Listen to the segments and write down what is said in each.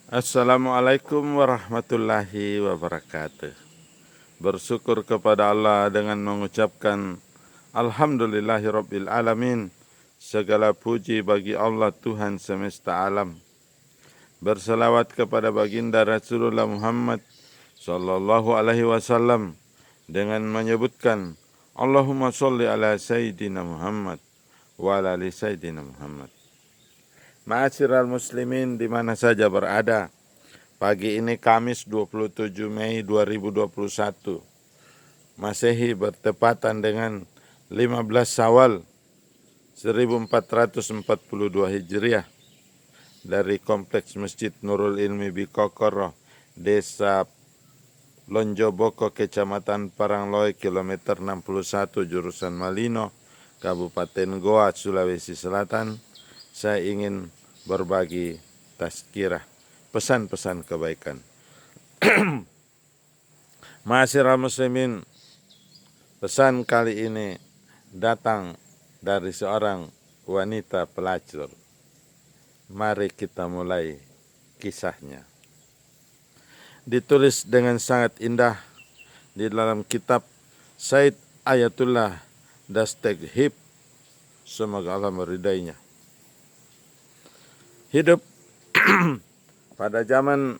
Assalamualaikum warahmatullahi wabarakatuh. Bersyukur kepada Allah dengan mengucapkan Alhamdulillahirabbil alamin. Segala puji bagi Allah Tuhan semesta alam. Berselawat kepada baginda Rasulullah Muhammad sallallahu alaihi wasallam dengan menyebutkan Allahumma sholli ala sayyidina Muhammad wa ala ali sayyidina Muhammad. Ma'asyiral muslimin di mana saja berada. Pagi ini Kamis 27 Mei 2021. Masehi bertepatan dengan 15 Syawal 1442 Hijriah dari Kompleks Masjid Nurul Ilmi Bikokoro, Desa Lonjoboko, Kecamatan Parangloe, kilometer 61 jurusan Malino, Kabupaten Goa, Sulawesi Selatan. Saya ingin berbagi tazkirah, pesan-pesan kebaikan. Ma'asyiral muslimin, pesan kali ini datang dari seorang wanita pelacur. Mari kita mulai kisahnya. Ditulis dengan sangat indah di dalam kitab Said Ayatullah Dasteghib, semoga Allah meridainya. Hidup pada zaman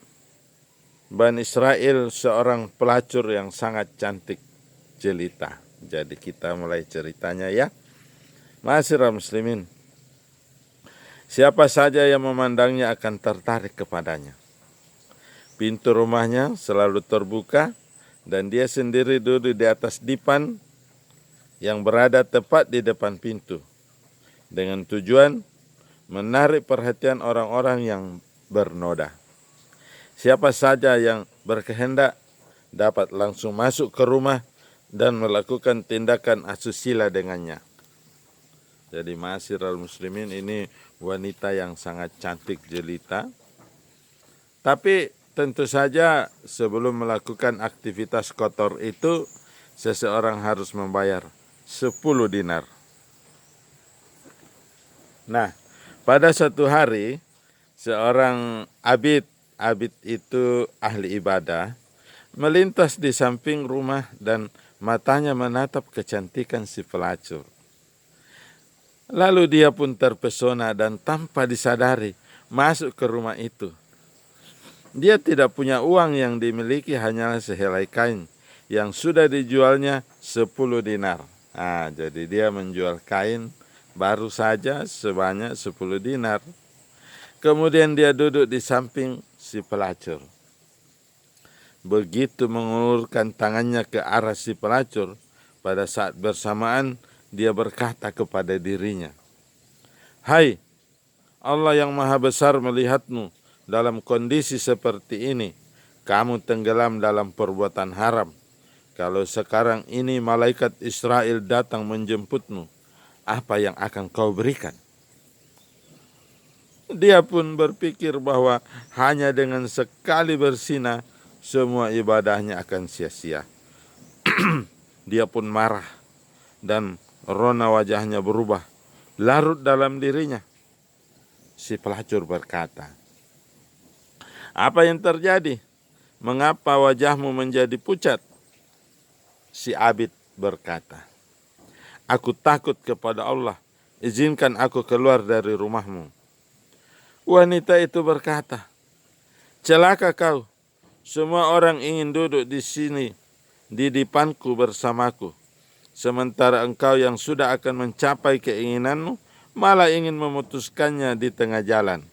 Bani Israel seorang pelacur yang sangat cantik jelita. Jadi kita mulai ceritanya ya. Ma'asyiral muslimin, siapa saja yang memandangnya akan tertarik kepadanya. Pintu rumahnya selalu terbuka dan dia sendiri duduk di atas dipan yang berada tepat di depan pintu dengan tujuan menarik perhatian orang-orang yang bernoda. Siapa saja yang berkehendak dapat langsung masuk ke rumah dan melakukan tindakan asusila dengannya. Jadi ma'asyiral muslimin, ini wanita yang sangat cantik jelita. Tapi tentu saja sebelum melakukan aktivitas kotor itu, seseorang harus membayar 10 dinar. Nah, pada suatu hari, seorang abid itu ahli ibadah, melintas di samping rumah dan matanya menatap kecantikan si pelacur. Lalu dia pun terpesona dan tanpa disadari masuk ke rumah itu. Dia tidak punya uang, yang dimiliki hanyalah sehelai kain yang sudah dijualnya 10 dinar. Nah, jadi dia menjual kain baru saja sebanyak 10 dinar. Kemudian dia duduk di samping si pelacur. Begitu mengulurkan tangannya ke arah si pelacur, pada saat bersamaan dia berkata kepada dirinya, "Hai, Allah yang maha besar melihatmu dalam kondisi seperti ini. Kamu tenggelam dalam perbuatan haram. Kalau sekarang ini malaikat Israel datang menjemputmu, apa yang akan kau berikan?" Dia pun berpikir bahwa hanya dengan sekali bersinah, semua ibadahnya akan sia-sia. Dia pun marah dan rona wajahnya berubah, larut dalam dirinya. Si pelacur berkata, "Apa yang terjadi? Mengapa wajahmu menjadi pucat?" Si abid berkata, "Aku takut kepada Allah. Izinkan aku keluar dari rumahmu." Wanita itu berkata, "Celaka kau. Semua orang ingin duduk di sini, di dipanku bersamaku. Sementara engkau yang sudah akan mencapai keinginanmu, malah ingin memutuskannya di tengah jalan."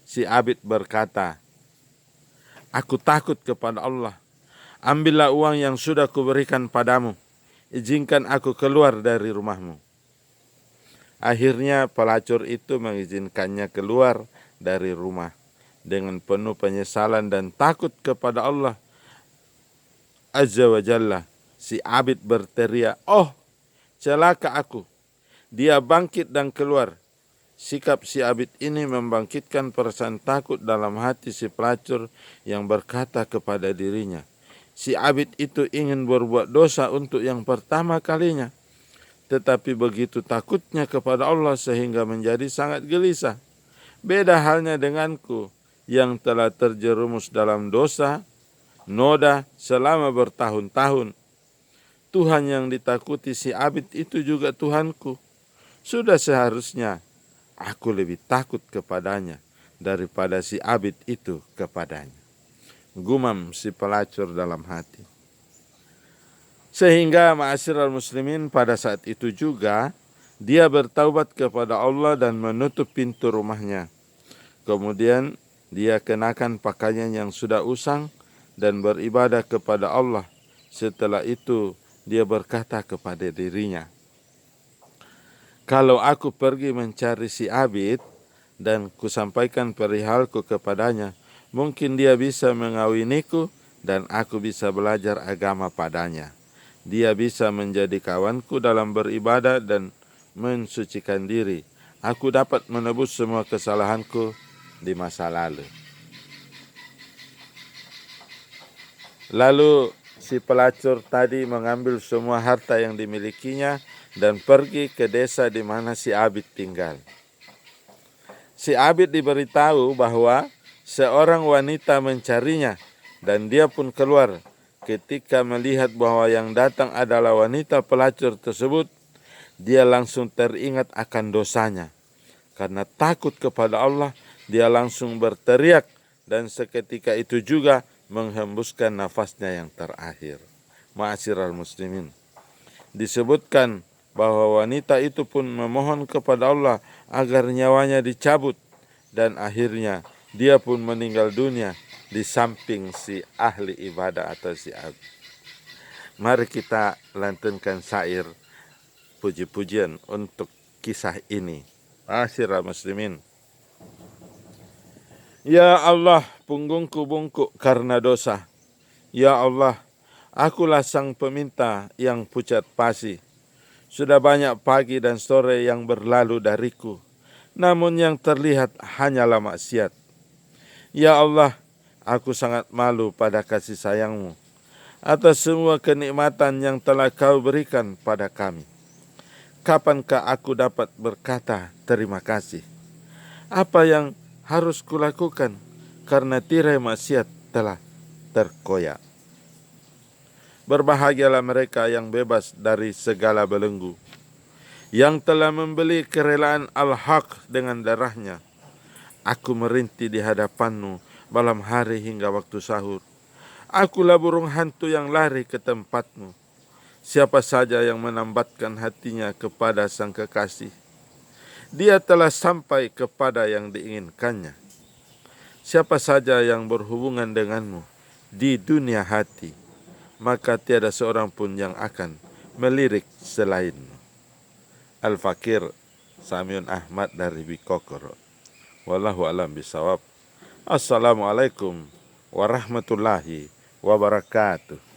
Si abid berkata, "Aku takut kepada Allah. Ambillah uang yang sudah kuberikan padamu. Izinkan aku keluar dari rumahmu." Akhirnya pelacur itu mengizinkannya keluar dari rumah. Dengan penuh penyesalan dan takut kepada Allah Azza wa Jalla, si abid berteriak, "Oh, celaka aku." Dia bangkit dan keluar. Sikap si abid ini membangkitkan perasaan takut dalam hati si pelacur yang berkata kepada dirinya, si abid itu ingin berbuat dosa untuk yang pertama kalinya, tetapi begitu takutnya kepada Allah sehingga menjadi sangat gelisah. Beda halnya denganku yang telah terjerumus dalam dosa, noda selama bertahun-tahun. Tuhan yang ditakuti si Abid itu juga Tuhanku. Sudah seharusnya aku lebih takut kepadanya daripada si Abid itu kepadanya. Gumam si pelacur dalam hati. Sehingga ma'asyiral muslimin pada saat itu juga dia bertaubat kepada Allah dan menutup pintu rumahnya. Kemudian dia kenakan pakaian yang sudah usang dan beribadah kepada Allah. Setelah itu dia berkata kepada dirinya, kalau aku pergi mencari si Abid dan kusampaikan perihalku kepadanya, mungkin dia bisa mengawiniku dan aku bisa belajar agama padanya. Dia bisa menjadi kawanku dalam beribadah dan mensucikan diri. Aku dapat menebus semua kesalahanku di masa lalu. Lalu si pelacur tadi mengambil semua harta yang dimilikinya dan pergi ke desa di mana si Abid tinggal. Si Abid diberitahu bahwa seorang wanita mencarinya dan dia pun keluar. Ketika melihat bahwa yang datang adalah wanita pelacur tersebut, dia langsung teringat akan dosanya. Karena takut kepada Allah, dia langsung berteriak dan seketika itu juga menghembuskan nafasnya yang terakhir. Ma'asyiral muslimin. Disebutkan bahwa wanita itu pun memohon kepada Allah agar nyawanya dicabut dan akhirnya dia pun meninggal dunia di samping si ahli ibadah atau si Abid. Mari kita lantunkan syair puji-pujian untuk kisah ini. Ma'asyiral muslimin. Ya Allah, punggungku bungkuk karena dosa. Ya Allah, akulah sang peminta yang pucat pasi. Sudah banyak pagi dan sore yang berlalu dariku, namun yang terlihat hanyalah maksiat. Ya Allah, aku sangat malu pada kasih sayang-Mu atas semua kenikmatan yang telah Kau berikan pada kami. Kapankah aku dapat berkata terima kasih? Apa yang harus kulakukan karena tirai maksiat telah terkoyak? Berbahagialah mereka yang bebas dari segala belenggu, yang telah membeli kerelaan Al-Haq dengan darahnya. Aku merintih di hadapan-Mu malam hari hingga waktu sahur. Akulah burung hantu yang lari ke tempat-Mu. Siapa saja yang menambatkan hatinya kepada sang kekasih, dia telah sampai kepada yang diinginkannya. Siapa saja yang berhubungan denganmu di dunia hati, maka tiada seorang pun yang akan melirik selainmu. Al-Fakir Samiun Ahmad dari Bikokoro. Wallahu alam bisawab. Assalamualaikum warahmatullahi wabarakatuh.